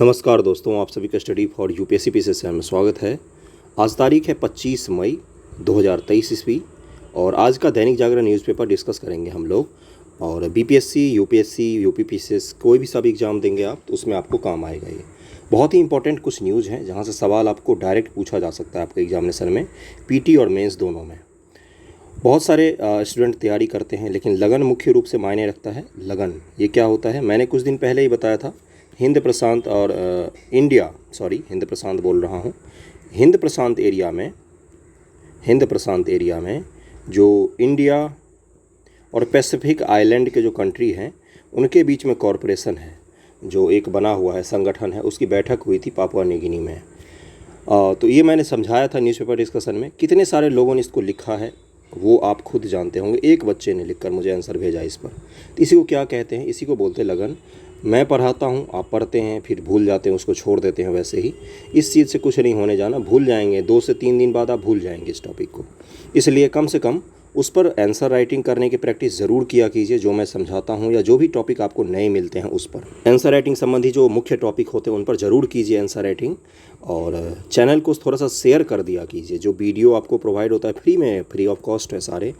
नमस्कार दोस्तों, आप सभी का स्टडी फॉर यूपीएससी पीसीएस में स्वागत है। आज तारीख है 25 मई 2023 ईस्वी और आज का दैनिक जागरण न्यूज़पेपर डिस्कस करेंगे हम लोग। और बीपीएससी, यूपीएससी, यूपी पीसीएस कोई भी सब एग्ज़ाम देंगे आप तो उसमें आपको काम आएगा। ये बहुत ही इंपॉर्टेंट कुछ न्यूज़ हैं जहाँ से सवाल आपको डायरेक्ट पूछा जा सकता है आपके एग्जामिनेशन में, पीटी और मेंस दोनों में। बहुत सारे स्टूडेंट तैयारी करते हैं लेकिन लगन मुख्य रूप से मायने रखता है। लगन ये क्या होता है, मैंने कुछ दिन पहले ही बताया था। हिंद प्रशांत और हिंद प्रशांत बोल रहा हूँ। हिंद प्रशांत एरिया में जो इंडिया और पैसिफिक आइलैंड के जो कंट्री हैं उनके बीच में कॉरपोरेशन है, जो एक बना हुआ है, संगठन है, उसकी बैठक हुई थी पापुआ न्यू गिनी में। तो ये मैंने समझाया था न्यूज़पेपर डिस्कशन में। कितने सारे लोगों ने इसको लिखा है वो आप खुद जानते होंगे। एक बच्चे ने लिखकर मुझे आंसर भेजा इस पर। तो इसी को क्या कहते हैं? इसी को बोलते हैं लगन। मैं पढ़ाता हूँ, आप पढ़ते हैं, फिर भूल जाते हैं, उसको छोड़ देते हैं। वैसे ही इस चीज़ से कुछ नहीं होने जाना, भूल जाएंगे। 2 से 3 दिन बाद आप भूल जाएंगे इस टॉपिक को। इसलिए कम से कम उस पर आंसर राइटिंग करने की प्रैक्टिस ज़रूर किया कीजिए, जो मैं समझाता हूँ या जो भी टॉपिक आपको नए मिलते हैं उस पर आंसर राइटिंग संबंधी जो मुख्य टॉपिक होते हैं उन पर ज़रूर कीजिए आंसर राइटिंग। और चैनल को थोड़ा सा शेयर कर दिया कीजिए। जो वीडियो आपको प्रोवाइड होता है फ्री में, फ्री ऑफ कॉस्ट है सारे।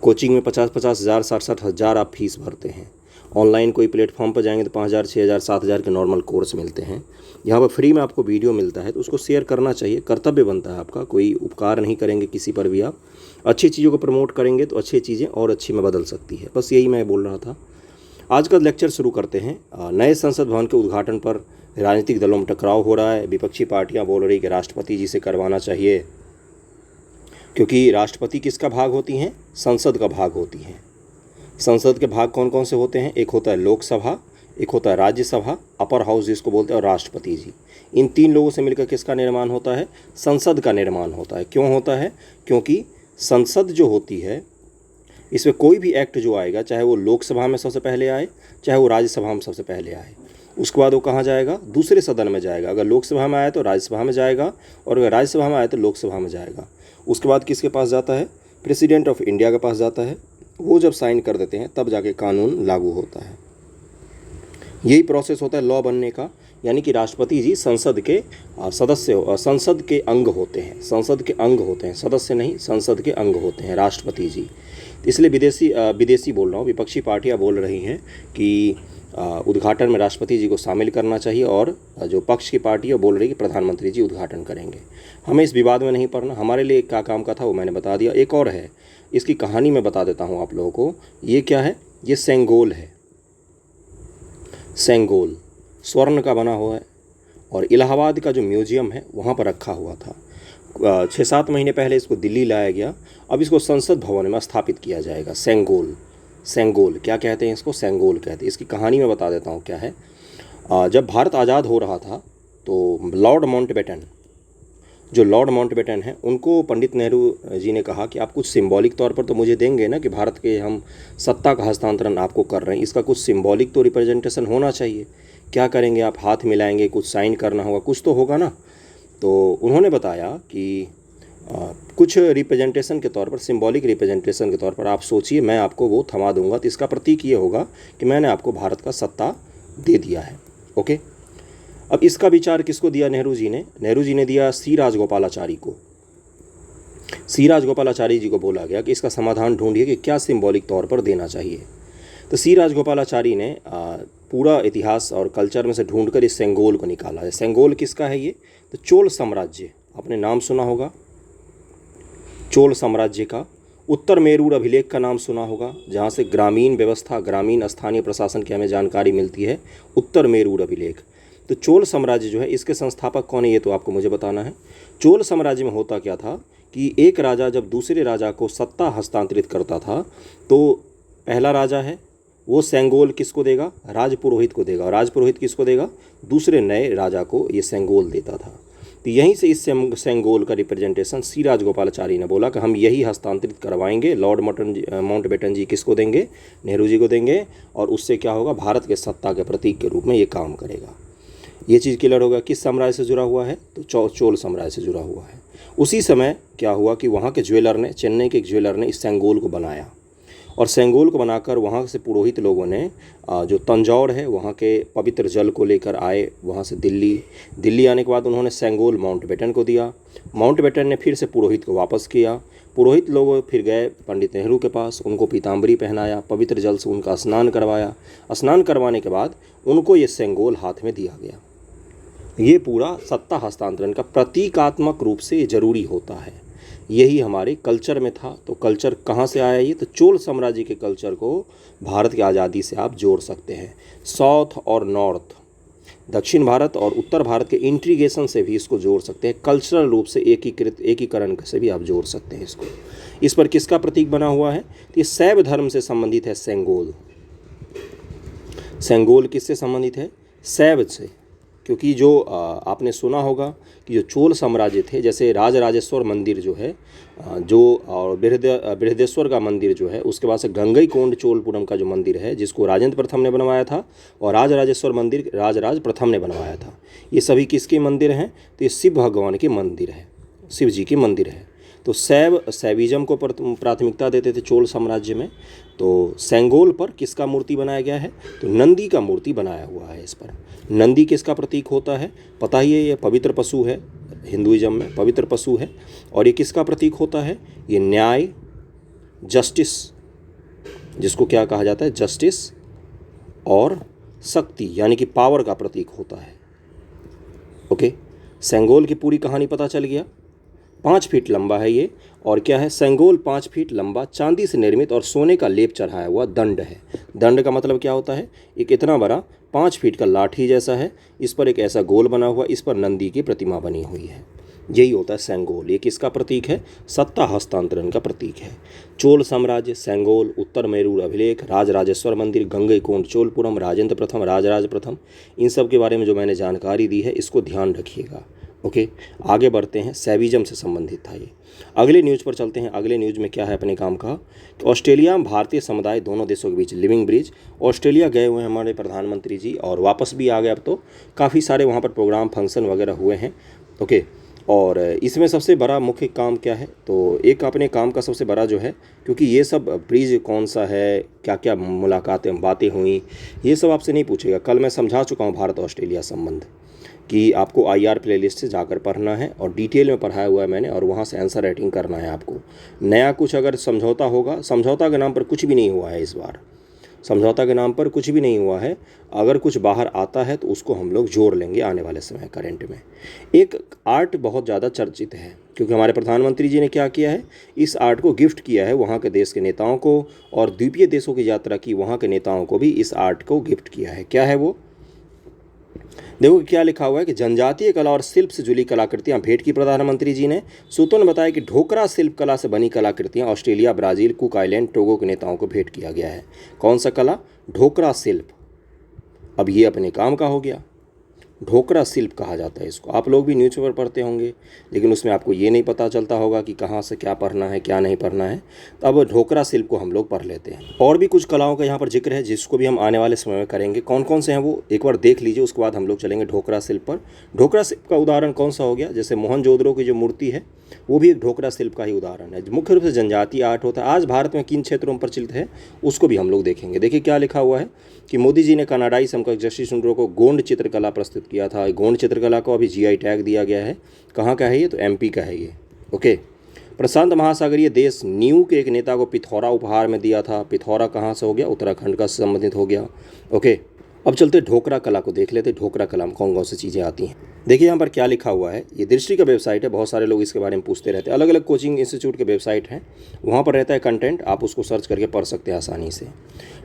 कोचिंग में 50-50 हज़ार, 60-60 हज़ार आप फीस भरते हैं। ऑनलाइन कोई प्लेटफॉर्म पर जाएंगे तो 5,000, 6,000, 7,000 के नॉर्मल कोर्स मिलते हैं। यहाँ पर फ्री में आपको वीडियो मिलता है तो उसको शेयर करना चाहिए, कर्तव्य बनता है आपका। कोई उपकार नहीं करेंगे किसी पर भी। आप अच्छी चीज़ों को प्रमोट करेंगे तो अच्छी चीज़ें और अच्छी में बदल सकती है। बस यही मैं बोल रहा था। आज का लेक्चर शुरू करते हैं। नए संसद भवन के उद्घाटन पर राजनीतिक दलों में टकराव हो रहा है। विपक्षी पार्टियां बोल रही कि राष्ट्रपति जी से करवाना चाहिए, क्योंकि राष्ट्रपति किसका भाग होती हैं? संसद का भाग होती हैं। संसद के भाग कौन कौन से होते हैं? एक होता है लोकसभा, एक होता है राज्यसभा, अपर हाउस जिसको बोलते हैं, और राष्ट्रपति जी। इन 3 लोगों से मिलकर किसका निर्माण होता है? संसद का निर्माण होता है। क्यों होता है? क्योंकि संसद जो होती है इसमें कोई भी एक्ट जो आएगा, चाहे वो लोकसभा में सबसे पहले आए, चाहे वो राज्यसभा में सबसे पहले आए, उसके बाद वो कहाँ जाएगा? दूसरे सदन में जाएगा। अगर लोकसभा में आए तो राज्यसभा में जाएगा, और अगर राज्यसभा में आए तो लोकसभा में जाएगा। उसके बाद किसके पास जाता है? प्रेसिडेंट ऑफ इंडिया के पास जाता है। वो जब साइन कर देते हैं तब जाके कानून लागू होता है। यही प्रोसेस होता है लॉ बनने का। यानी कि राष्ट्रपति जी संसद के संसद के अंग होते हैं। संसद के अंग होते हैं, सदस्य नहीं, संसद के अंग होते हैं राष्ट्रपति जी। इसलिए विदेशी बोल रहा हूँ, विपक्षी पार्टियां बोल रही हैं कि उद्घाटन में राष्ट्रपति जी को शामिल करना चाहिए, और जो पक्ष की पार्टी है बोल रही है कि प्रधानमंत्री जी उद्घाटन करेंगे। हमें इस विवाद में नहीं पड़ना। हमारे लिए क्या काम का था वो मैंने बता दिया। एक और है, इसकी कहानी मैं बता देता हूँ आप लोगों को। ये क्या है? ये सेंगोल है। सेंगोल स्वर्ण का बना हुआ है और इलाहाबाद का जो म्यूजियम है वहाँ पर रखा हुआ था। 6-7 महीने पहले इसको दिल्ली लाया गया। अब इसको संसद भवन में स्थापित किया जाएगा। सेंगोल क्या कहते हैं? इसको सेंगोल कहते हैं। इसकी कहानी मैं बता देता हूँ क्या है। जब भारत आज़ाद हो रहा था तो लॉर्ड माउंटबेटन हैं, उनको पंडित नेहरू जी ने कहा कि आप कुछ सिंबॉलिक तौर पर तो मुझे देंगे ना, कि भारत के हम सत्ता का हस्तांतरण आपको कर रहे हैं, इसका कुछ सिंबॉलिक तो रिप्रेजेंटेशन होना चाहिए। क्या करेंगे आप? हाथ मिलाएंगे, कुछ साइन करना होगा, कुछ तो होगा ना। तो उन्होंने बताया कि कुछ रिप्रेजेंटेशन के तौर पर, सिंबॉलिक रिप्रेजेंटेशन के तौर पर आप सोचिए, मैं आपको वो थमा दूंगा, तो इसका प्रतीक ये होगा कि मैंने आपको भारत का सत्ता दे दिया है। ओके। अब इसका विचार किसको दिया? नेहरू जी ने दिया सी राजगोपालाचारी को। सी राजगोपालाचारी जी को बोला गया कि इसका समाधान ढूंढिए कि क्या सिंबॉलिक तौर पर देना चाहिए। तो सी राजगोपालाचारी ने पूरा इतिहास और कल्चर में से ढूंढकर इस सेंगोल को निकाला है। सेंगोल किसका है ये? तो चोल साम्राज्य, आपने नाम सुना होगा चोल साम्राज्य का। उत्तर मेरूर अभिलेख का नाम सुना होगा, जहाँ से ग्रामीण व्यवस्था, ग्रामीण स्थानीय प्रशासन की हमें जानकारी मिलती है। उत्तर मेरूर अभिलेख। तो चोल साम्राज्य जो है, इसके संस्थापक कौन है ये तो आपको मुझे बताना है। चोल साम्राज्य में होता क्या था कि एक राजा जब दूसरे राजा को सत्ता हस्तांतरित करता था तो पहला राजा है वो सेंगोल किसको देगा? राजपुरोहित को देगा। और राजपुरोहित किसको देगा? दूसरे नए राजा को ये सेंगोल देता था। तो यहीं से इस सेंगोल का रिप्रेजेंटेशन सी राजगोपालाचारी ने बोला कि हम यही हस्तांतरित करवाएंगे। लॉर्ड माउंटबेटन जी किसको देंगे? नेहरू जी को देंगे। और उससे क्या होगा? भारत के सत्ता के प्रतीक के रूप में ये काम करेगा। ये चीज़ क्लियर होगा। किस साम्राज्य से जुड़ा हुआ है? तो चोल साम्राज्य से जुड़ा हुआ है। उसी समय क्या हुआ कि वहाँ के ज्वेलर ने, चेन्नई के एक ज्वेलर ने इस सेंगोल को बनाया और सेंगोल को बनाकर वहाँ से पुरोहित लोगों ने जो तंजौर है वहाँ के पवित्र जल को लेकर आए वहाँ से दिल्ली आने के बाद उन्होंने सेंगोल माउंटबेटन को दिया। माउंटबेटन ने फिर से पुरोहित को वापस किया। पुरोहित लोग फिर गए पंडित नेहरू के पास, उनको पीताम्बरी पहनाया, पवित्र जल से उनका स्नान करवाया। स्नान करवाने के बाद उनको ये सेंगोल हाथ में दिया गया। ये पूरा सत्ता हस्तांतरण का प्रतीकात्मक रूप से जरूरी होता है। यही हमारे कल्चर में था। तो कल्चर कहाँ से आया ये? तो चोल साम्राज्य के कल्चर को भारत की आज़ादी से आप जोड़ सकते हैं। साउथ और नॉर्थ, दक्षिण भारत और उत्तर भारत के इंटीग्रेशन से भी इसको जोड़ सकते हैं। कल्चरल रूप से एकीकरण से भी आप जोड़ सकते हैं इसको। इस पर किसका प्रतीक बना हुआ है? तो ये शैव धर्म से संबंधित है सेंगोल। सेंगोल किससे संबंधित है? शैव से। क्योंकि जो आपने सुना होगा कि जो चोल साम्राज्य थे, जैसे राजराजेश्वर मंदिर जो है जो और बृहदेश्वर का मंदिर जो है, उसके बाद से गंगईकोंड चोलपुरम का जो मंदिर है जिसको राजेंद्र प्रथम ने बनवाया था, और राजराजेश्वर मंदिर राजराज प्रथम ने बनवाया था। ये सभी किसके मंदिर हैं? तो ये शिव भगवान के मंदिर है, शिव जी के मंदिर है। तो शैविज्म को प्राथमिकता देते थे चोल साम्राज्य में। तो सेंगोल पर किसका मूर्ति बनाया गया है? तो नंदी का मूर्ति बनाया हुआ है। इस पर नंदी किसका प्रतीक होता है? पता ही है, ये पवित्र पशु है, हिंदुइज्म में पवित्र पशु है। और ये किसका प्रतीक होता है? ये न्याय, जस्टिस, जिसको क्या कहा जाता है? जस्टिस और शक्ति यानी कि पावर का प्रतीक होता है। ओके, सेंगोल की पूरी कहानी पता चल गया। 5 फीट लंबा है ये। और क्या है? सेंगोल 5 फीट लंबा चांदी से निर्मित और सोने का लेप चढ़ाया हुआ दंड है। दंड का मतलब क्या होता है? एक इतना बड़ा 5 फीट का लाठी जैसा है, इस पर एक ऐसा गोल बना हुआ, इस पर नंदी की प्रतिमा बनी हुई है। यही होता है सेंगोल। ये किसका प्रतीक है? सत्ता हस्तांतरण का प्रतीक है। चोल साम्राज्य, सेंगोल, उत्तर मेरूर अभिलेख, राजराजेश्वर मंदिर, गंगईकोंड चोलपुरम, राजेंद्र प्रथम, राजराज प्रथम, इन सब के बारे में जो मैंने जानकारी दी है इसको ध्यान रखिएगा। ओके, आगे बढ़ते हैं। शैविज्म से संबंधित था ये। अगले न्यूज़ पर चलते हैं। अगले न्यूज़ में क्या है अपने काम का? तो ऑस्ट्रेलिया में भारतीय समुदाय दोनों देशों के बीच लिविंग ब्रिज। ऑस्ट्रेलिया गए हुए हैं हमारे प्रधानमंत्री जी और वापस भी आ गए। अब तो काफ़ी सारे वहाँ पर प्रोग्राम फंक्शन वगैरह हुए हैं। ओके, और इसमें सबसे बड़ा मुख्य काम क्या है? तो एक अपने काम का सबसे बड़ा जो है, क्योंकि ये सब ब्रिज कौन सा है, क्या क्या मुलाकातें बातें हुई, ये सब आपसे नहीं पूछेगा। कल मैं समझा चुका हूँ भारत ऑस्ट्रेलिया संबंध कि आपको IR प्लेलिस्ट से जाकर पढ़ना है और डिटेल में पढ़ाया हुआ है मैंने, और वहाँ से आंसर राइटिंग करना है आपको। नया कुछ अगर समझौता होगा, समझौता के नाम पर कुछ भी नहीं हुआ है इस बार, समझौता के नाम पर कुछ भी नहीं हुआ है। अगर कुछ बाहर आता है तो उसको हम लोग जोड़ लेंगे आने वाले समय करेंट में। एक आर्ट बहुत ज़्यादा चर्चित है क्योंकि हमारे प्रधानमंत्री जी ने क्या किया है? इस आर्ट को गिफ्ट किया है वहाँ के देश के नेताओं को, और द्वीपीय देशों की यात्रा की वहाँ के नेताओं को भी इस आर्ट को गिफ्ट किया है। क्या है वो? देखो क्या लिखा हुआ है कि जनजातीय कला और शिल्प से जुड़ी कलाकृतियां भेंट की प्रधानमंत्री जी ने। सूत्रों ने बताया कि ढोकरा शिल्प कला से बनी कलाकृतियां Australia, Brazil, cook island, Togo के नेताओं को भेंट किया गया है। कौन सा कला? ढोकरा शिल्प। अब ये अपने काम का हो गया। ढोकरा शिल्प कहा जाता है इसको। आप लोग भी न्यूज़पेपर पढ़ते होंगे, लेकिन उसमें आपको ये नहीं पता चलता होगा कि कहाँ से क्या पढ़ना है क्या नहीं पढ़ना है। तो अब ढोकरा शिल्प को हम लोग पढ़ लेते हैं। और भी कुछ कलाओं का यहाँ पर जिक्र है जिसको भी हम आने वाले समय में करेंगे। कौन कौन से हैं वो एक बार देख लीजिए, उसके बाद हम लोग चलेंगे ढोकरा शिल्प पर। ढोकरा शिल्प का उदाहरण कौन सा हो गया? जैसे मोहनजोदड़ो की जो मूर्ति है वो भी एक ढोकरा शिल्प का ही उदाहरण है। मुख्य रूप से जनजातीय आर्ट होता है। आज भारत में किन क्षेत्रों में प्रचलित है उसको भी हम लोग देखेंगे। देखिए क्या लिखा हुआ है कि मोदी जी ने कनाडाई समकक्ष जस्टिस ट्रूडो को गोंड चित्रकला प्रस्तुत किया था। गोंड चित्रकला को अभी GI टैग दिया गया है। कहाँ का है ये? तो MP का है ये। ओके, प्रशांत महासागरीय देश न्यू के एक नेता को पिथौरा उपहार में दिया था। पिथौरा कहाँ से हो गया? उत्तराखंड का संबंधित हो गया। ओके, अब चलते ढोकरा कला को देख लेते। ढोकरा कला में कौन कौन सी चीज़ें आती हैं? देखिए यहाँ पर क्या लिखा हुआ है। ये दृष्टि का वेबसाइट है, बहुत सारे लोग इसके बारे में पूछते रहते हैं। अलग अलग कोचिंग इंस्टीट्यूट के वेबसाइट हैं, वहाँ पर रहता है कंटेंट, आप उसको सर्च करके पढ़ सकते हैं आसानी से।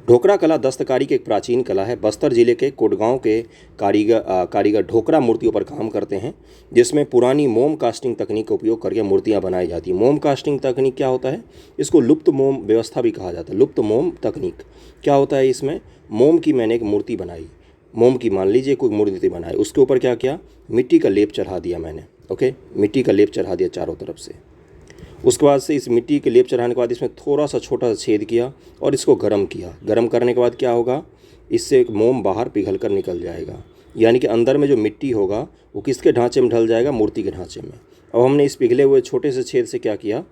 ढोकरा कला दस्तकारी की एक प्राचीन कला है। बस्तर जिले के कोटगांव के कारीगर ढोकरा मूर्तियों पर काम करते हैं, जिसमें पुरानी मोम कास्टिंग तकनीक का उपयोग करके मूर्तियाँ बनाई जाती हैं। मोम कास्टिंग तकनीक क्या होता है? इसको लुप्त मोम व्यवस्था भी कहा जाता है। लुप्त मोम तकनीक क्या होता है? इसमें मोम की मैंने एक मूर्ति बनाई, मोम की मान लीजिए कोई मूर्ति बनाई, उसके ऊपर क्या किया? मिट्टी का लेप चढ़ा दिया मैंने। ओके, मिट्टी का लेप चढ़ा दिया चारों तरफ से। उसके बाद से इस मिट्टी के लेप चढ़ाने के बाद इसमें थोड़ा सा छोटा सा छेद किया और इसको गर्म किया। गर्म करने के बाद क्या होगा? इससे एक मोम बाहर पिघल कर निकल जाएगा, यानी कि अंदर में जो मिट्टी होगा वो किसके ढांचे में ढल जाएगा? मूर्ति के ढांचे में। अब हमने इस पिघले हुए छोटे से छेद से क्या किया?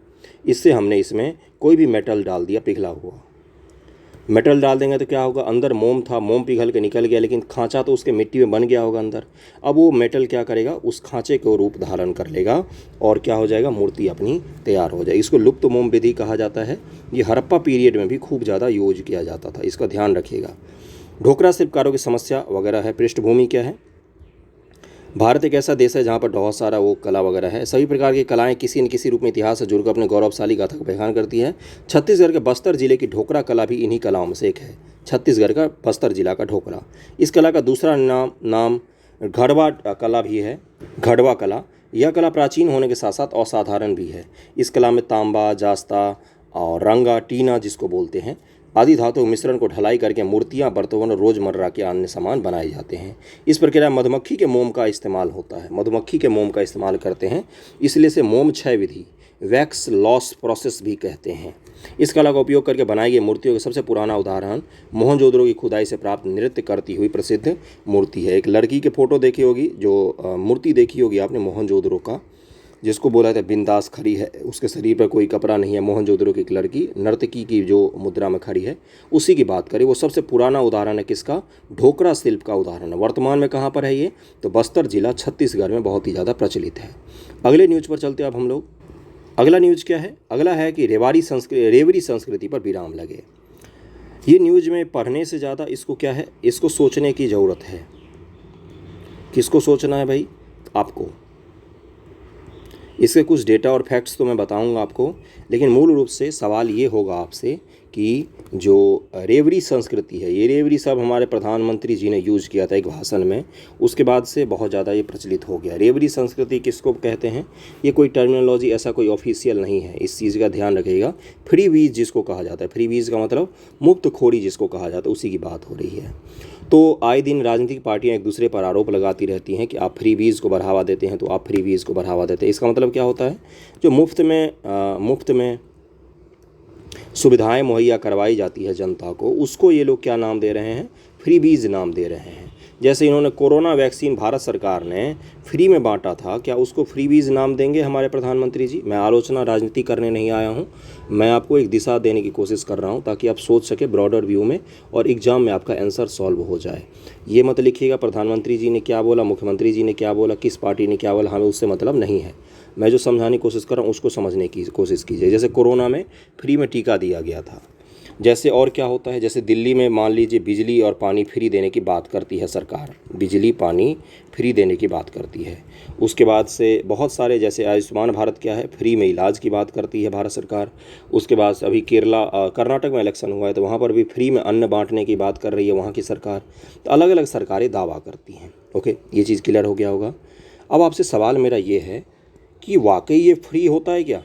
इससे हमने इसमें कोई भी मेटल डाल दिया पिघला हुआ। मेटल डाल देंगे तो क्या होगा, अंदर मोम था, मोम पिघल के निकल गया, लेकिन खांचा तो उसके मिट्टी में बन गया होगा अंदर। अब वो मेटल क्या करेगा, उस खांचे को रूप धारण कर लेगा और क्या हो जाएगा, मूर्ति अपनी तैयार हो जाएगी। इसको लुप्त मोम विधि कहा जाता है। ये हड़प्पा पीरियड में भी खूब ज़्यादा यूज किया जाता था, इसका ध्यान रखिएगा। ढोकरा शिल्पकारों की समस्या वगैरह है। पृष्ठभूमि क्या है, भारत एक ऐसा देश है जहाँ पर बहुत सारा वो कला वगैरह है। सभी प्रकार की कलाएं किसी न किसी रूप में इतिहास से जुड़कर अपने गौरवशाली गाथा का बयान करती है। छत्तीसगढ़ के बस्तर जिले की ढोकरा कला भी इन्हीं कलाओं में से एक है। छत्तीसगढ़ का बस्तर जिला का ढोकरा। इस कला का दूसरा नाम घड़वा कला भी है। घड़वा कला, यह कला प्राचीन होने के साथ साथ असाधारण भी है। इस कला में तांबा, जास्ता और रंगा, टीना जिसको बोलते हैं, आदि धातु मिश्रण को ढलाई करके मूर्तियां, बर्तन और रोजमर्रा के अन्य सामान बनाए जाते हैं। इस प्रक्रिया में मधुमक्खी के मोम का इस्तेमाल होता है। मधुमक्खी के मोम का इस्तेमाल करते हैं, इसलिए इसे मोम क्षय विधि, वैक्स लॉस प्रोसेस भी कहते हैं। इस कला का उपयोग करके बनाई गई मूर्तियों का सबसे पुराना उदाहरण मोहनजोदड़ो की खुदाई से प्राप्त नृत्य करती हुई प्रसिद्ध मूर्ति है। एक लड़की की फोटो देखी होगी, जो मूर्ति देखी होगी आपने मोहनजोदड़ो का, जिसको बोला था बिंदास खड़ी है, उसके शरीर पर कोई कपड़ा नहीं है। मोहनजोदड़ो की एक लड़की नर्तकी की जो मुद्रा में खड़ी है, उसी की बात करें। वो सबसे पुराना उदाहरण है किसका, ढोकरा शिल्प का उदाहरण है। वर्तमान में कहाँ पर है ये, तो बस्तर जिला छत्तीसगढ़ में बहुत ही ज़्यादा प्रचलित है। अगले न्यूज़ पर चलते हैं अब हम लोग। अगला न्यूज़ क्या है, अगला है कि रेवरी संस्कृति पर विराम लगे। ये न्यूज़ में पढ़ने से ज़्यादा इसको क्या है, इसको सोचने की ज़रूरत है। किसको सोचना है भाई, आपको। इसके कुछ डेटा और फैक्ट्स तो मैं बताऊंगा आपको, लेकिन मूल रूप से सवाल ये होगा आपसे कि जो रेवरी संस्कृति है, ये रेवरी शब्द हमारे प्रधानमंत्री जी ने यूज़ किया था एक भाषण में, उसके बाद से बहुत ज़्यादा ये प्रचलित हो गया। रेवरी संस्कृति किसको कहते हैं, ये कोई टर्मिनोलॉजी ऐसा कोई ऑफिशियल नहीं है, इस चीज़ का ध्यान रखिएगा। फ्री वीज जिसको कहा जाता है, फ्री वीज का मतलब मुफ्त खोरी जिसको कहा जाता है, उसी की बात हो रही है। तो आए दिन राजनीतिक पार्टियां एक दूसरे पर आरोप लगाती रहती हैं कि आप फ्री वीज़ को बढ़ावा देते हैं, तो आप फ्री वीज़ को बढ़ावा देते हैं। इसका मतलब क्या होता है, जो मुफ्त में सुविधाएं मुहैया करवाई जाती है जनता को, उसको ये लोग क्या नाम दे रहे हैं, फ्री वीज़ नाम दे रहे हैं। जैसे इन्होंने कोरोना वैक्सीन भारत सरकार ने फ्री में बांटा था, क्या उसको फ्री वीज़ नाम देंगे हमारे प्रधानमंत्री जी? मैं आलोचना राजनीति करने नहीं आया हूँ, मैं आपको एक दिशा देने की कोशिश कर रहा हूँ ताकि आप सोच सके ब्रॉडर व्यू में और एग्जाम में आपका आंसर सॉल्व हो जाए। ये मत लिखिएगा प्रधानमंत्री जी ने क्या बोला, मुख्यमंत्री जी ने क्या बोला, किस पार्टी ने क्या बोला, हमें उससे मतलब नहीं है। मैं जो समझाने की कोशिश कर रहा हूँ उसको समझने की कोशिश कीजिए। जैसे कोरोना में फ्री में टीका दिया गया था, जैसे और क्या होता है, जैसे दिल्ली में मान लीजिए बिजली और पानी फ्री देने की बात करती है सरकार, बिजली पानी फ्री देने की बात करती है। उसके बाद से बहुत सारे, जैसे आयुष्मान भारत क्या है, फ्री में इलाज की बात करती है भारत सरकार। उसके बाद अभी कर्नाटक में इलेक्शन हुआ है तो वहाँ पर भी फ्री में अन्न बांटने की बात कर रही है वहाँ की सरकार। तो अलग अलग सरकारें दावा करती हैं। ओके, ये चीज़ क्लियर हो गया होगा। अब आपसे सवाल मेरा ये है कि वाकई ये फ्री होता है क्या?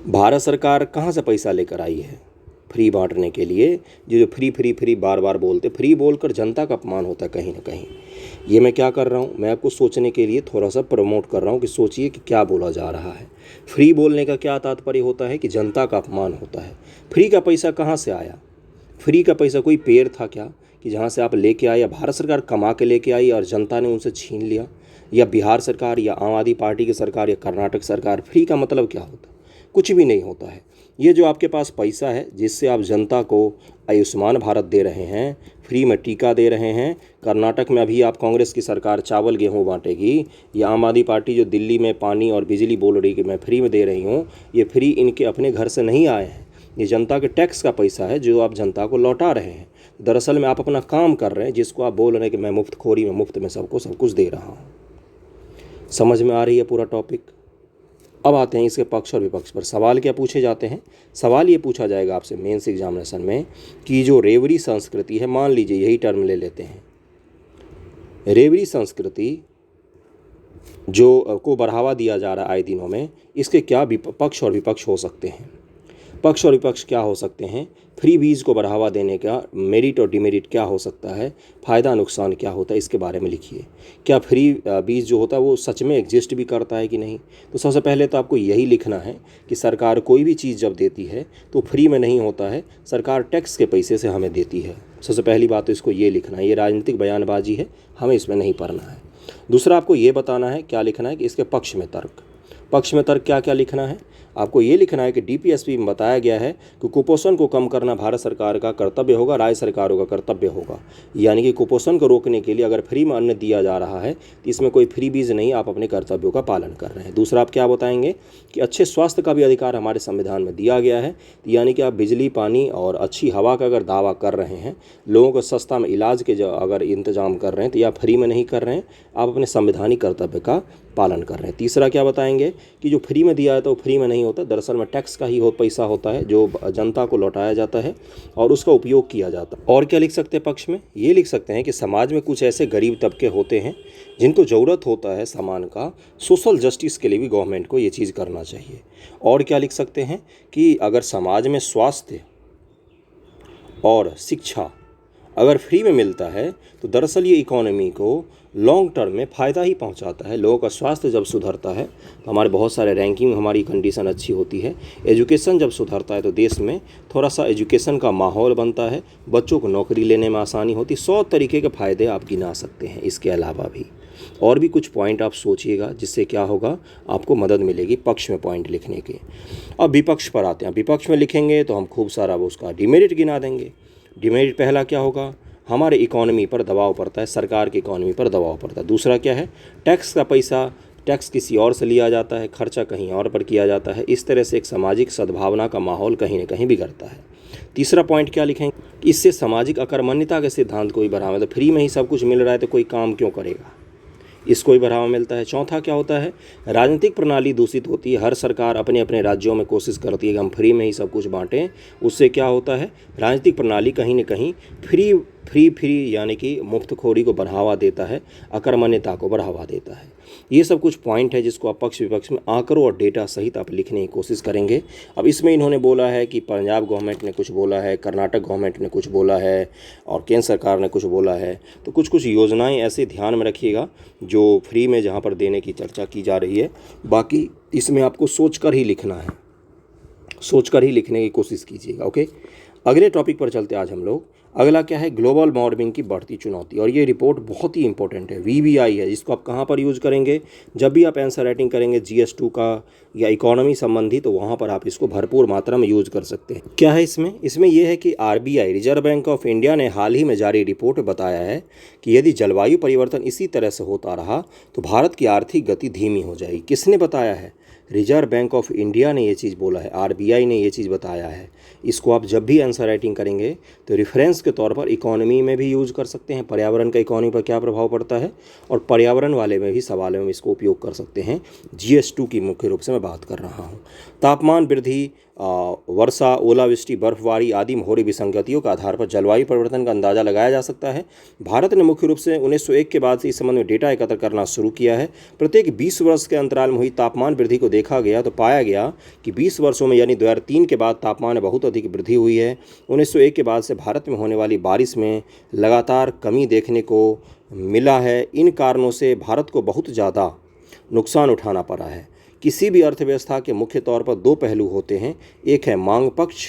भारत सरकार कहाँ से पैसा लेकर आई है फ्री बांटने के लिए? जो फ्री फ्री फ्री बार बार बोलते, फ्री बोलकर जनता का अपमान होता है कहीं ना कहीं। ये मैं क्या कर रहा हूँ, मैं आपको सोचने के लिए थोड़ा सा प्रमोट कर रहा हूँ कि सोचिए कि क्या बोला जा रहा है। फ्री बोलने का क्या तात्पर्य होता है कि जनता का अपमान होता है। फ्री का पैसा कहाँ से आया? फ्री का पैसा कोई पेड़ था क्या कि जहाँ से आप लेके आए, या भारत सरकार कमा के लेके आई और जनता ने उनसे छीन लिया? या बिहार सरकार या आम आदमी पार्टी की सरकार या कर्नाटक सरकार? फ्री का मतलब क्या होता है? कुछ भी नहीं होता है। ये जो आपके पास पैसा है जिससे आप जनता को आयुष्मान भारत दे रहे हैं, फ्री में टीका दे रहे हैं, कर्नाटक में अभी आप कांग्रेस की सरकार चावल गेहूं बांटेगी, या आम आदमी पार्टी जो दिल्ली में पानी और बिजली बोल रही कि मैं फ्री में दे रही हूँ, ये फ्री इनके अपने घर से नहीं आए हैं, ये जनता के टैक्स का पैसा है जो आप जनता को लौटा रहे हैं। दरअसल में आप अपना काम कर रहे हैं जिसको आप बोल रहे हैं कि मैं मुफ्तखोरी में मुफ्त में सबको सब कुछ दे रहा हूँ। समझ में आ रही है पूरा टॉपिक? अब आते हैं इसके पक्ष और विपक्ष पर। सवाल क्या पूछे जाते हैं? सवाल ये पूछा जाएगा आपसे मेंस एग्जामिनेशन में कि जो रेवरी संस्कृति है, मान लीजिए यही टर्म ले लेते हैं, रेवरी संस्कृति जो को बढ़ावा दिया जा रहा है आए दिनों में, इसके क्या पक्ष और विपक्ष हो सकते हैं? पक्ष और विपक्ष क्या हो सकते हैं? फ्री बीज को बढ़ावा देने का मेरिट और डिमेरिट क्या हो सकता है? फ़ायदा नुकसान क्या होता है, इसके बारे में लिखिए। क्या फ्री बीज जो होता है वो सच में एग्जिस्ट भी करता है कि नहीं? तो सबसे पहले तो आपको यही लिखना है कि सरकार कोई भी चीज़ जब देती है तो फ्री में नहीं होता है, सरकार टैक्स के पैसे से हमें देती है। सबसे पहली बात तो इसको ये लिखना है, ये राजनीतिक बयानबाजी है, हमें इसमें नहीं पढ़ना है। दूसरा आपको ये बताना है, क्या लिखना है कि इसके पक्ष में तर्क। पक्ष में तर्क क्या क्या लिखना है? आपको ये लिखना है कि डीपीएसपी में बताया गया है कि कुपोषण को कम करना भारत सरकार का कर्तव्य होगा, राज्य सरकारों का कर्तव्य होगा। यानी कि कुपोषण को रोकने के लिए अगर फ्री में अन्न दिया जा रहा है तो इसमें कोई फ्री बीज नहीं, आप अपने कर्तव्यों का पालन कर रहे हैं। दूसरा आप क्या बताएंगे कि अच्छे स्वास्थ्य का भी अधिकार हमारे संविधान में दिया गया है, यानी कि आप बिजली, पानी और अच्छी हवा का अगर दावा कर रहे हैं, लोगों को सस्ता में इलाज के अगर इंतजाम कर रहे हैं तो या फ्री में नहीं कर रहे हैं, आप अपने संवैधानिक कर्तव्य का पालन कर रहे हैं। तीसरा क्या बताएंगे कि जो फ्री में दिया है तो फ्री में नहीं होता, दरअसल में टैक्स का ही पैसा होता है जो जनता को लौटाया जाता है और उसका उपयोग किया जाता है। और क्या लिख सकते हैं पक्ष में? ये लिख सकते हैं कि समाज में कुछ ऐसे गरीब तबके होते हैं जिनको ज़रूरत होता है सामान का, सोशल जस्टिस के लिए भी गवर्नमेंट को ये चीज़ करना चाहिए। और क्या लिख सकते हैं कि अगर समाज में स्वास्थ्य और शिक्षा अगर फ्री में मिलता है तो दरअसल ये इकोनॉमी को लॉन्ग टर्म में फ़ायदा ही पहुंचाता है। लोगों का स्वास्थ्य जब सुधरता है तो हमारे बहुत सारे रैंकिंग, हमारी कंडीशन अच्छी होती है। एजुकेशन जब सुधरता है तो देश में थोड़ा सा एजुकेशन का माहौल बनता है, बच्चों को नौकरी लेने में आसानी होती। 100 तरीके के फ़ायदे आप गिना सकते हैं। इसके अलावा भी और भी कुछ पॉइंट आप सोचिएगा जिससे क्या होगा, आपको मदद मिलेगी पक्ष में पॉइंट लिखने के। अब विपक्ष पर आते हैं। विपक्ष में लिखेंगे तो हम खूब सारा वो उसका डिमेरिट गिना देंगे। डिमेरिट पहला क्या होगा, हमारे इकोनॉमी पर दबाव पड़ता है, सरकार की इकोनॉमी पर दबाव पड़ता है। दूसरा क्या है, टैक्स का पैसा टैक्स किसी और से लिया जाता है, खर्चा कहीं और पर किया जाता है। इस तरह से एक सामाजिक सद्भावना का माहौल कहीं न कहीं बिगड़ता है। तीसरा पॉइंट क्या लिखेंगे, इससे सामाजिक अकर्मण्यता के सिद्धांत को भी बढ़ावा, तो फ्री में ही सब कुछ मिल रहा है तो कोई काम क्यों करेगा, इसको भी बढ़ावा मिलता है। चौथा क्या होता है, राजनीतिक प्रणाली दूषित होती है। हर सरकार अपने अपने राज्यों में कोशिश करती है कि हम फ्री में ही सब कुछ बांटें। उससे क्या होता है, राजनीतिक प्रणाली कहीं न कहीं फ्री यानी कि मुफ्तखोरी को बढ़ावा देता है, अकर्मण्यता को बढ़ावा देता है। ये सब कुछ पॉइंट है जिसको आप पक्ष विपक्ष में आंकड़ों और डेटा सहित आप लिखने की कोशिश करेंगे। अब इसमें इन्होंने बोला है कि पंजाब गवर्नमेंट ने कुछ बोला है, कर्नाटक गवर्नमेंट ने कुछ बोला है और केंद्र सरकार ने कुछ बोला है। तो कुछ कुछ योजनाएं ऐसे ध्यान में रखिएगा जो फ्री में जहाँ पर देने की चर्चा की जा रही है। बाकी इसमें आपको सोचकर ही लिखना है, सोचकर ही लिखने की कोशिश कीजिएगा। ओके, अगले टॉपिक पर चलते आज हम लोग। अगला क्या है, ग्लोबल वार्मिंग की बढ़ती चुनौती। और ये रिपोर्ट बहुत ही इंपॉर्टेंट है, VBI है, जिसको आप कहाँ पर यूज़ करेंगे, जब भी आप आंसर राइटिंग करेंगे GS2 का या इकोनॉमी संबंधी, तो वहाँ पर आप इसको भरपूर मात्रा में यूज़ कर सकते हैं। क्या है इसमें यह है कि RBI, reserve bank of India ने हाल ही में जारी रिपोर्ट में बताया है कि यदि जलवायु परिवर्तन इसी तरह से होता रहा तो भारत की आर्थिक गति धीमी हो जाएगी। किसने बताया है? रिजर्व बैंक ऑफ इंडिया ने ये चीज़ बोला है, RBI ने ये चीज़ बताया है। इसको आप जब भी आंसर राइटिंग करेंगे तो रेफरेंस के तौर पर इकोनॉमी में भी यूज़ कर सकते हैं, पर्यावरण का इकोनॉमी पर क्या प्रभाव पड़ता है, और पर्यावरण वाले में भी सवालों में इसको उपयोग कर सकते हैं। GS2 की मुख्य रूप से मैं बात कर रहा हूँ। तापमान वृद्धि, वर्षा, ओलावृष्टि, बर्फबारी आदि हो रही विसंगतियों के आधार पर जलवायु परिवर्तन का अंदाजा लगाया जा सकता है। भारत ने मुख्य रूप से 1901 के बाद से इस संबंध में डेटा एकत्र करना शुरू किया है। प्रत्येक 20 वर्ष के अंतराल में हुई तापमान वृद्धि को देखा गया तो पाया गया कि 20 वर्षों में यानी 2003 के बाद तापमान में बहुत अधिक वृद्धि हुई है। 1901 के बाद से भारत में होने वाली बारिश में लगातार कमी देखने को मिला है। इन कारणों से भारत को बहुत ज़्यादा नुकसान उठाना पड़ा है। किसी भी अर्थव्यवस्था के मुख्य तौर पर दो पहलू होते हैं, एक है मांग पक्ष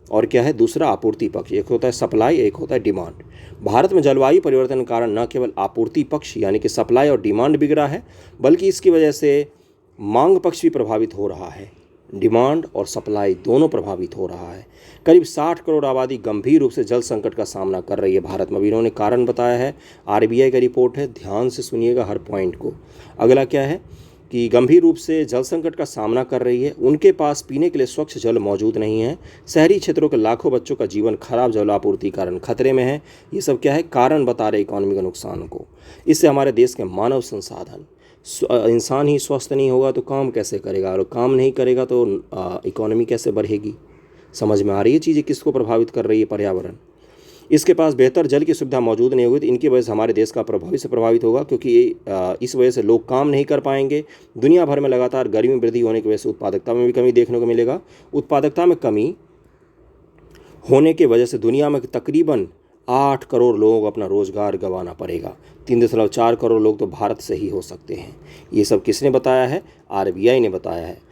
और क्या है, दूसरा आपूर्ति पक्ष। एक होता है सप्लाई, एक होता है डिमांड। भारत में जलवायु परिवर्तन के कारण न केवल आपूर्ति पक्ष यानी कि सप्लाई और डिमांड बिगड़ा है, बल्कि इसकी वजह से मांग पक्ष भी प्रभावित हो रहा है। डिमांड और सप्लाई दोनों प्रभावित हो रहा है। करीब 60 करोड़ आबादी गंभीर रूप से जल संकट का सामना कर रही है भारत में। अभी इन्होंने कारण बताया है, RBI का रिपोर्ट है, ध्यान से सुनिएगा हर पॉइंट को। अगला क्या है कि गंभीर रूप से जल संकट का सामना कर रही है, उनके पास पीने के लिए स्वच्छ जल मौजूद नहीं है। शहरी क्षेत्रों के लाखों बच्चों का जीवन खराब जल आपूर्ति कारण खतरे में है। ये सब क्या है, कारण बता रहे इकोनॉमी के नुकसान को। इससे हमारे देश के मानव संसाधन, इंसान ही स्वस्थ नहीं होगा तो काम कैसे करेगा, और काम नहीं करेगा तो इकोनॉमी कैसे बढ़ेगी। समझ में आ रही है चीज़ें किसको प्रभावित कर रही है, पर्यावरण। इसके पास बेहतर जल की सुविधा मौजूद नहीं होगी तो इनकी वजह से हमारे देश का प्रभावी से प्रभावित होगा, क्योंकि इस वजह से लोग काम नहीं कर पाएंगे। दुनिया भर में लगातार गर्मी वृद्धि होने की वजह से उत्पादकता में भी कमी देखने को मिलेगा। उत्पादकता में कमी होने की वजह से दुनिया में तकरीबन 8 करोड़ लोगों को अपना रोजगार गंवाना पड़ेगा। 3.4 करोड़ लोग तो भारत से ही हो सकते हैं। ये सब किसने बताया है? RBI ने बताया है।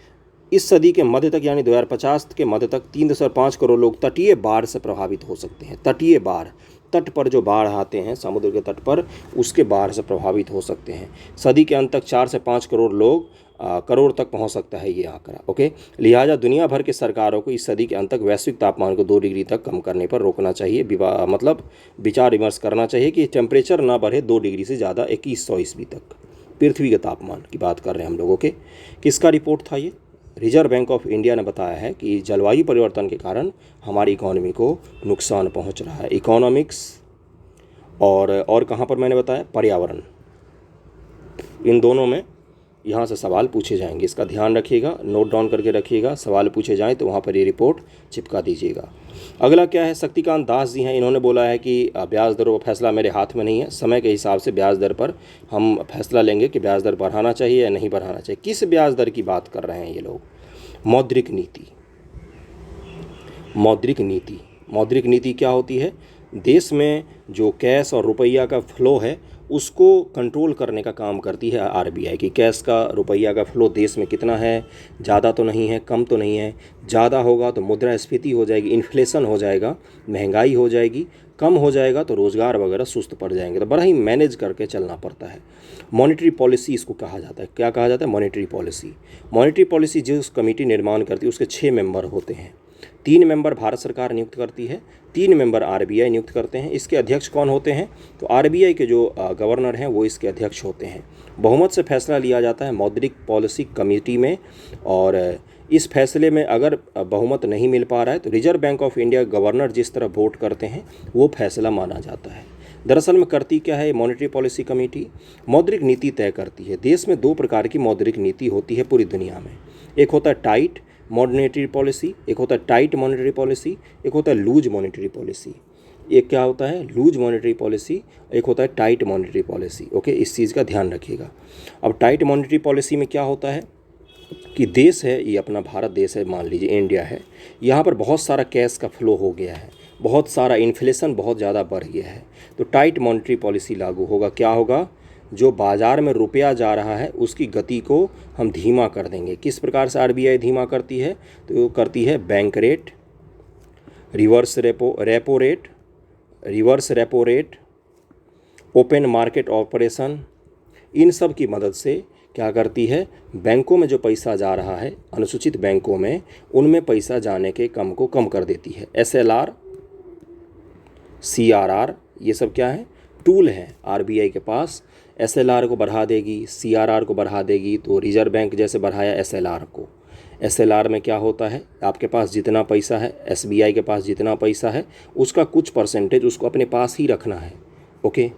इस सदी के मध्य तक यानी 2050 के मध्य तक 3.5 करोड़ लोग तटीय बाढ़ से प्रभावित हो सकते हैं। तटीय बाढ़, तट पर जो बाढ़ आते हैं समुद्र के तट पर, उसके बाढ़ से प्रभावित हो सकते हैं। सदी के अंत तक 4 से 5 करोड़ लोग करोड़ तक पहुंच सकता है ये आंकड़ा। ओके, लिहाजा दुनिया भर के सरकारों को इस सदी के अंत तक वैश्विक तापमान को 2 डिग्री तक कम करने पर रोकना चाहिए, मतलब विचार विमर्श करना चाहिए कि टेम्परेचर ना बढ़े 2 डिग्री से ज़्यादा 2100 ईस्वी तक। पृथ्वी के तापमान की बात कर रहे हैं हम लोग। ओके, किसका रिपोर्ट था ये? रिजर्व बैंक ऑफ इंडिया ने बताया है कि जलवायु परिवर्तन के कारण हमारी इकोनॉमी को नुकसान पहुंच रहा है। इकोनॉमिक्स और कहाँ पर मैंने बताया? पर्यावरण। इन दोनों में यहाँ से सवाल पूछे जाएंगे, इसका ध्यान रखिएगा, नोट डाउन करके रखिएगा। सवाल पूछे जाएं तो वहाँ पर ये रिपोर्ट चिपका दीजिएगा। अगला क्या है? शक्तिकांत दास जी हैं, इन्होंने बोला है कि ब्याज दरों का फैसला मेरे हाथ में नहीं है, समय के हिसाब से ब्याज दर पर हम फैसला लेंगे कि ब्याज दर बढ़ाना चाहिए या नहीं बढ़ाना चाहिए। किस ब्याज दर की बात कर रहे हैं ये लोग? मौद्रिक नीति। मौद्रिक नीति, मौद्रिक नीति क्या होती है? देश में जो कैश और रुपया का फ्लो है उसको कंट्रोल करने का काम करती है आरबीआई की। कैश का, रुपया का फ्लो देश में कितना है, ज़्यादा तो नहीं है, कम तो नहीं है। ज़्यादा होगा तो मुद्रास्फीति हो जाएगी, इन्फ्लेशन हो जाएगा, महंगाई हो जाएगी। कम हो जाएगा तो रोज़गार वगैरह सुस्त पड़ जाएंगे। तो बड़ा ही मैनेज करके चलना पड़ता है। मॉनेटरी पॉलिसी इसको कहा जाता है। क्या कहा जाता है? Monetary policy. मॉनेटरी पॉलिसी जिस कमेटी निर्माण करती है उसके 6 मेंबर होते हैं। 3 मेंबर भारत सरकार नियुक्त करती है, 3 मेंबर आरबीआई नियुक्त करते हैं। इसके अध्यक्ष कौन होते हैं? तो आरबीआई के जो गवर्नर हैं वो इसके अध्यक्ष होते हैं। बहुमत से फैसला लिया जाता है मौद्रिक पॉलिसी कमेटी में, और इस फैसले में अगर बहुमत नहीं मिल पा रहा है तो reserve bank of India governor जिस तरह वोट करते हैं वो फैसला माना जाता है। दरअसल में करती क्या है मॉनेटरी पॉलिसी कमेटी? मौद्रिक नीति तय करती है। देश में 2 प्रकार की मौद्रिक नीति होती है पूरी दुनिया में। एक होता है टाइट मॉनेटरी पॉलिसी, एक होता है टाइट मॉनेटरी पॉलिसी, एक होता है लूज मॉनेटरी पॉलिसी। एक क्या होता है? लूज मॉनेटरी पॉलिसी, एक होता है टाइट मॉनेटरी पॉलिसी। ओके, इस चीज़ का ध्यान रखिएगा। अब टाइट मॉनेटरी पॉलिसी में क्या होता है कि देश है, ये अपना भारत देश है, मान लीजिए इंडिया है, यहाँ पर बहुत सारा कैश का फ्लो हो गया है, बहुत सारा इन्फ्लेशन बहुत ज़्यादा बढ़ गया है, तो टाइट मॉनेटरी पॉलिसी लागू होगा। क्या होगा? जो बाज़ार में रुपया जा रहा है उसकी गति को हम धीमा कर देंगे। किस प्रकार से आरबीआई धीमा करती है? तो वो करती है bank rate, reverse repo rate, reverse repo rate, open market operation. इन सब की मदद से क्या करती है? बैंकों में जो पैसा जा रहा है, अनुसूचित बैंकों में, उनमें पैसा जाने के कम को कम कर देती है। एसएलआर, सीआरआर, ये सब क्या है? टूल हैं आरबीआई के पास। एसएलआर को बढ़ा देगी, सीआरआर को बढ़ा देगी, तो रिजर्व बैंक जैसे बढ़ाया एसएलआर को। एसएलआर में क्या होता है? आपके पास जितना पैसा है, एसबीआई के पास जितना पैसा है, उसका कुछ परसेंटेज उसको अपने पास ही रखना है। ओके,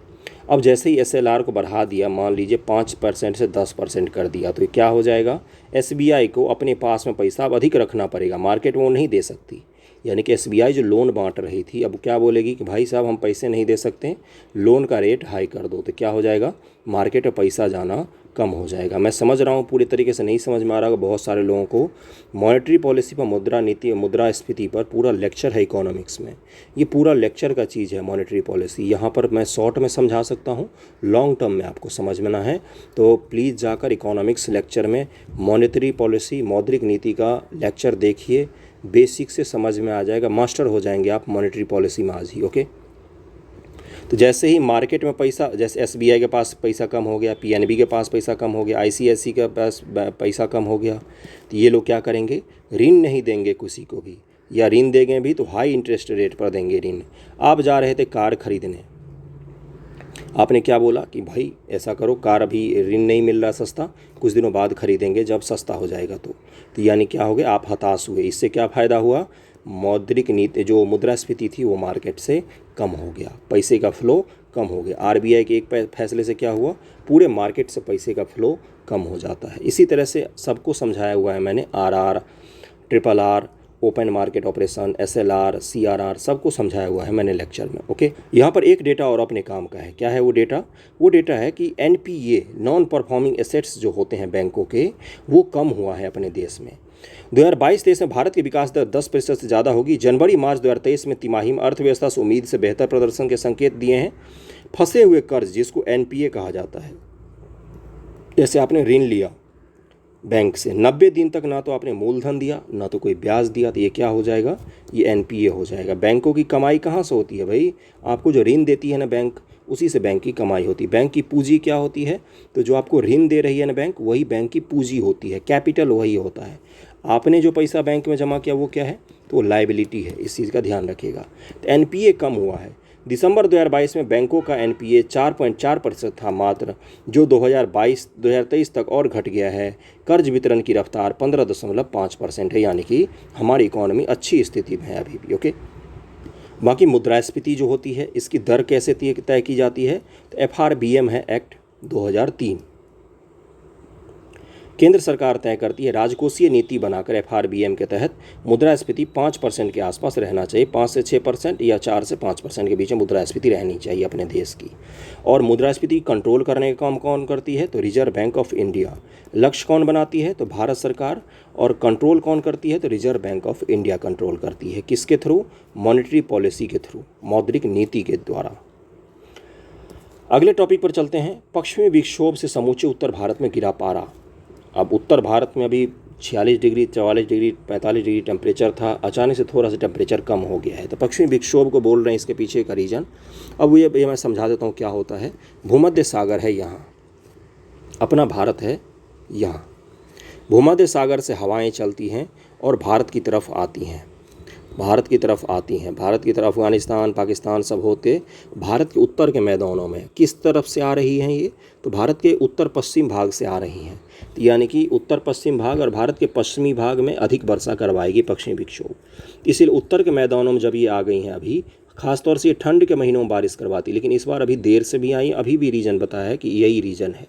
अब जैसे ही एसएलआर को बढ़ा दिया, मान लीजिए 5% से 10% कर दिया, तो ये क्या हो जाएगा? एसबीआई को अपने पास में पैसा अब अधिक रखना पड़ेगा, मार्केट में वो नहीं दे सकती। यानी कि एसबीआई जो लोन बांट रही थी अब क्या बोलेगी कि भाई साहब हम पैसे नहीं दे सकते, लोन का रेट हाई कर दो। तो क्या हो जाएगा? मार्केट में पैसा जाना कम हो जाएगा। मैं समझ रहा हूँ पूरी तरीके से नहीं समझ में आ रहा होगा बहुत सारे लोगों को। मॉनेटरी पॉलिसी पर, मुद्रा नीति, मुद्रास्फीति पर पूरा लेक्चर है इकोनॉमिक्स में। ये पूरा लेक्चर का चीज़ है मॉनेटरी पॉलिसी। यहाँ पर मैं शॉर्ट में समझा सकता हूँ, लॉन्ग टर्म में आपको समझना है तो प्लीज़ जाकर इकोनॉमिक्स लेक्चर में मॉनेटरी पॉलिसी, मौद्रिक नीति का लेक्चर देखिए, बेसिक से समझ में आ जाएगा, मास्टर हो जाएंगे आप मॉनेटरी पॉलिसी में आज ही। ओके, तो जैसे ही मार्केट में पैसा, जैसे एसबीआई के पास पैसा कम हो गया, पीएनबी के पास पैसा कम हो गया, आईसीआईसी के पास पैसा कम हो गया, तो ये लोग क्या करेंगे? ऋण नहीं देंगे किसी को भी, या ऋण देंगे भी तो हाई इंटरेस्ट रेट पर देंगे ऋण। आप जा रहे थे कार खरीदने, आपने क्या बोला कि भाई ऐसा करो, कार अभी ऋण नहीं मिल रहा सस्ता, कुछ दिनों बाद खरीदेंगे जब सस्ता हो जाएगा। तो यानी क्या हो गया? आप हताश हुए। इससे क्या फ़ायदा हुआ? मौद्रिक नीति, जो मुद्रास्फीति थी वो मार्केट से कम हो गया, पैसे का फ्लो कम हो गया। आरबीआई के एक फैसले से क्या हुआ? पूरे मार्केट से पैसे का फ्लो कम हो जाता है। इसी तरह से सबको समझाया हुआ है मैंने, RR, triple R, open market operation, SLR, CRR, सबको समझाया हुआ है मैंने लेक्चर में। ओके, यहाँ पर एक डेटा और अपने काम का है। क्या है वो डेटा? वो डेटा है कि एनपीए, नॉन परफॉर्मिंग एसेट्स जो होते हैं बैंकों के, वो कम हुआ है अपने देश में। 2022-23 में भारत की विकास दर 10% से ज़्यादा होगी। जनवरी-मार्च 2023 में तिमाही में अर्थव्यवस्था से उम्मीद से बेहतर प्रदर्शन के संकेत दिए हैं। फंसे हुए कर्ज, जिसको एनपीए कहा जाता है, जैसे आपने ऋण लिया बैंक से, 90 दिन तक ना तो आपने मूलधन दिया ना तो कोई ब्याज दिया, तो ये क्या हो जाएगा? ये एनपीए हो जाएगा। बैंकों की कमाई कहाँ से होती है भाई? आपको जो ऋण देती है ना बैंक, उसी से बैंक की कमाई होती है। बैंक की पूंजी क्या होती है? तो जो आपको ऋण दे रही है ना बैंक, वही बैंक की पूंजी होती है, कैपिटल वही होता है। आपने जो पैसा बैंक में जमा किया वो क्या है? तो वो लायबिलिटी है, इस चीज़ का ध्यान रखिएगा। तो एनपीए कम हुआ है। दिसंबर 2022 में बैंकों का एनपीए 4.4% था मात्र, जो 2023 तक और घट गया है। कर्ज वितरण की रफ्तार 15.5% है, यानी कि हमारी इकॉनमी अच्छी स्थिति में है अभी भी। ओके, बाकी मुद्रास्फीति जो होती है इसकी दर कैसे तय की जाती है? तो एफआरबीएम है एक्ट 2003। केंद्र सरकार तय करती है। राजकोषीय नीति बनाकर एफआरबीएम के तहत मुद्रास्फीति 5% के आसपास रहना चाहिए। 5 से 6% या 4 से 5% के बीच में मुद्रास्फीति रहनी चाहिए अपने देश की। और मुद्रास्फीति कंट्रोल करने का काम कौन करती है? तो रिजर्व बैंक ऑफ इंडिया। लक्ष्य कौन बनाती है? तो भारत सरकार। और कंट्रोल कौन करती है? तो reserve bank of India control करती है। किसके थ्रू? मॉनेटरी पॉलिसी के थ्रू, मौद्रिक नीति के द्वारा। अगले टॉपिक पर चलते हैं। पश्चिमी विक्षोभ से समूचे उत्तर भारत में गिरा पारा। अब उत्तर भारत में अभी 46 डिग्री, 44 डिग्री, 45 डिग्री टेम्परेचर था, अचानक से थोड़ा सा टेम्परेचर कम हो गया है। तो पश्चिमी विक्षोभ को बोल रहे हैं, इसके पीछे का रीजन। अब ये मैं समझा देता हूँ क्या होता है। भूमध्य सागर है यहाँ, अपना भारत है यहाँ। भूमध्य सागर से हवाएं चलती हैं और भारत की तरफ आती हैं, भारत की तरफ आती हैं। भारत की तरफ अफगानिस्तान, पाकिस्तान सब होते भारत के उत्तर के मैदानों में। किस तरफ से आ रही हैं ये? तो भारत के उत्तर पश्चिम भाग से आ रही हैं। तो यानी कि उत्तर पश्चिम भाग और भारत के पश्चिमी भाग में अधिक वर्षा करवाएगी पश्चिमी विक्षोभ। इसलिए उत्तर के मैदानों में जब ये आ गई हैं, अभी खासतौर से ये ठंड के महीनों में बारिश करवाती, लेकिन इस बार अभी देर से भी आई। अभी भी रीज़न बताया है कि यही रीज़न है।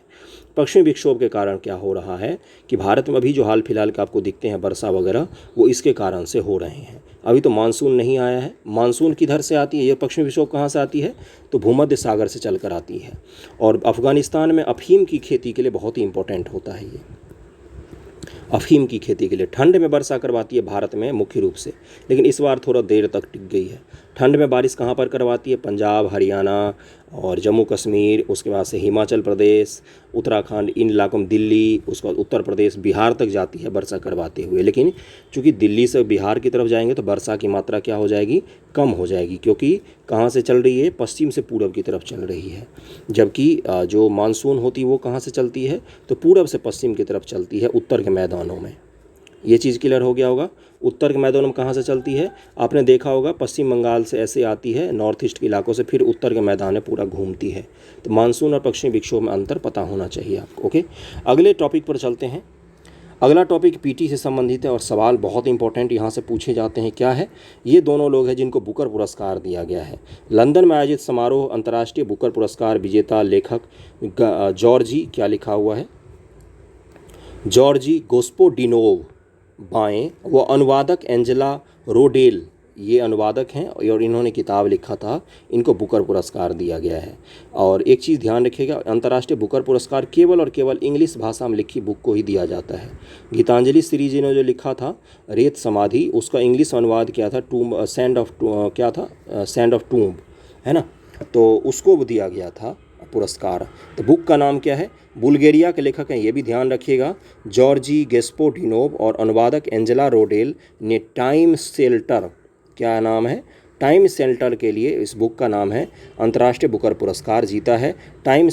पश्चिमी विक्षोभ के कारण क्या हो रहा है कि भारत में अभी जो हाल फिलहाल के आपको दिखते हैं वर्षा वगैरह, वो इसके कारण से हो रहे हैं। अभी तो मानसून नहीं आया है। मानसून किधर से आती है? ये पश्चिमी विक्षोभ कहाँ से आती है? तो भूमध्य सागर से चलकर आती है। और अफगानिस्तान में अफीम की खेती के लिए बहुत ही इंपॉर्टेंट होता है ये। अफीम की खेती के लिए ठंड में वर्षा करवाती है भारत में मुख्य रूप से, लेकिन इस बार थोड़ा देर तक टिक गई है। ठंड में बारिश कहाँ पर करवाती है? पंजाब, हरियाणा और जम्मू कश्मीर, उसके बाद से हिमाचल प्रदेश, उत्तराखंड, इन इलाकों में दिल्ली, उसके बाद उत्तर प्रदेश, बिहार तक जाती है वर्षा करवाते हुए। लेकिन चूँकि दिल्ली से बिहार की तरफ जाएंगे तो वर्षा की मात्रा क्या हो जाएगी? कम हो जाएगी, क्योंकि कहाँ से चल रही है? पश्चिम से पूरब की तरफ चल रही है। जबकि जो मानसून होती है वो कहाँ से चलती है? तो पूरब से पश्चिम की तरफ चलती है, उत्तर के मैदानों में। ये चीज़ क्लियर हो गया होगा। उत्तर के मैदानों में कहाँ से चलती है? आपने देखा होगा पश्चिम बंगाल से ऐसे आती है, नॉर्थ ईस्ट के इलाकों से, फिर उत्तर के मैदान में पूरा घूमती है। तो मानसून और पश्चिमी विक्षोभ में अंतर पता होना चाहिए आपको। ओके, अगले टॉपिक पर चलते हैं। अगला टॉपिक पीटी से संबंधित है और सवाल बहुत इंपॉर्टेंट यहाँ से पूछे जाते हैं। क्या है? ये दोनों लोग हैं जिनको बुकर पुरस्कार दिया गया है। लंदन में आयोजित समारोह अंतर्राष्ट्रीय बुकर पुरस्कार विजेता लेखक जॉर्जी, क्या लिखा हुआ है? जॉर्जी गोस्पोडिनोव बाएँ, वो अनुवादक एंजेला रोडेल, ये अनुवादक हैं और इन्होंने किताब लिखा था, इनको बुकर पुरस्कार दिया गया है। और एक चीज़ ध्यान रखिएगा, अंतर्राष्ट्रीय बुकर पुरस्कार केवल और केवल इंग्लिश भाषा में लिखी बुक को ही दिया जाता है। गीतांजलि सीरीज ने जो लिखा था रेत समाधि, उसका इंग्लिश अनुवाद क्या था? सैंड ऑफ टूम्ब, है ना? तो उसको दिया गया था पुरस्कार। तो बुक का नाम क्या है? बुल्गारिया के लेखक हैं, ये भी ध्यान रखिएगा, जॉर्जी गोस्पोडिनोव, और अनुवादक एंजेला रोडेल ने टाइम शेल्टर, क्या नाम है? टाइम शेल्टर के लिए इस बुक का नाम है, अंतर्राष्ट्रीय बुकर पुरस्कार जीता है। टाइम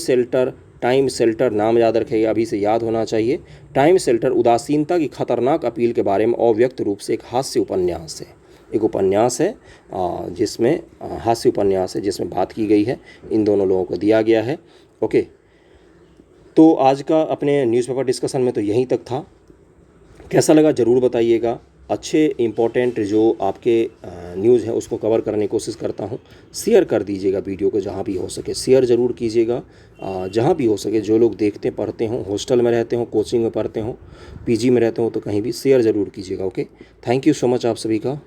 शेल्टर नाम याद रखिएगा, अभी से याद होना चाहिए। टाइम शेल्टर उदासीनता की खतरनाक अपील के बारे में अव्यक्त रूप से एक हास्य उपन्यास है। एक उपन्यास है जिसमें हास्य उपन्यास है जिसमें बात की गई है। इन दोनों लोगों को दिया गया है। ओके, तो आज का अपने न्यूज़पेपर डिस्कशन में तो यहीं तक था। कैसा लगा ज़रूर बताइएगा। अच्छे इंपॉर्टेंट जो आपके न्यूज़ हैं उसको कवर करने की कोशिश करता हूँ। शेयर कर दीजिएगा वीडियो को, जहाँ भी हो सके शेयर ज़रूर कीजिएगा। जहाँ भी हो सके, जो लोग देखते पढ़ते हों, हॉस्टल में रहते हों, कोचिंग में पढ़ते हों, पीजी में रहते हों, तो कहीं भी शेयर ज़रूर कीजिएगा। Okay, thank you so much आप सभी का।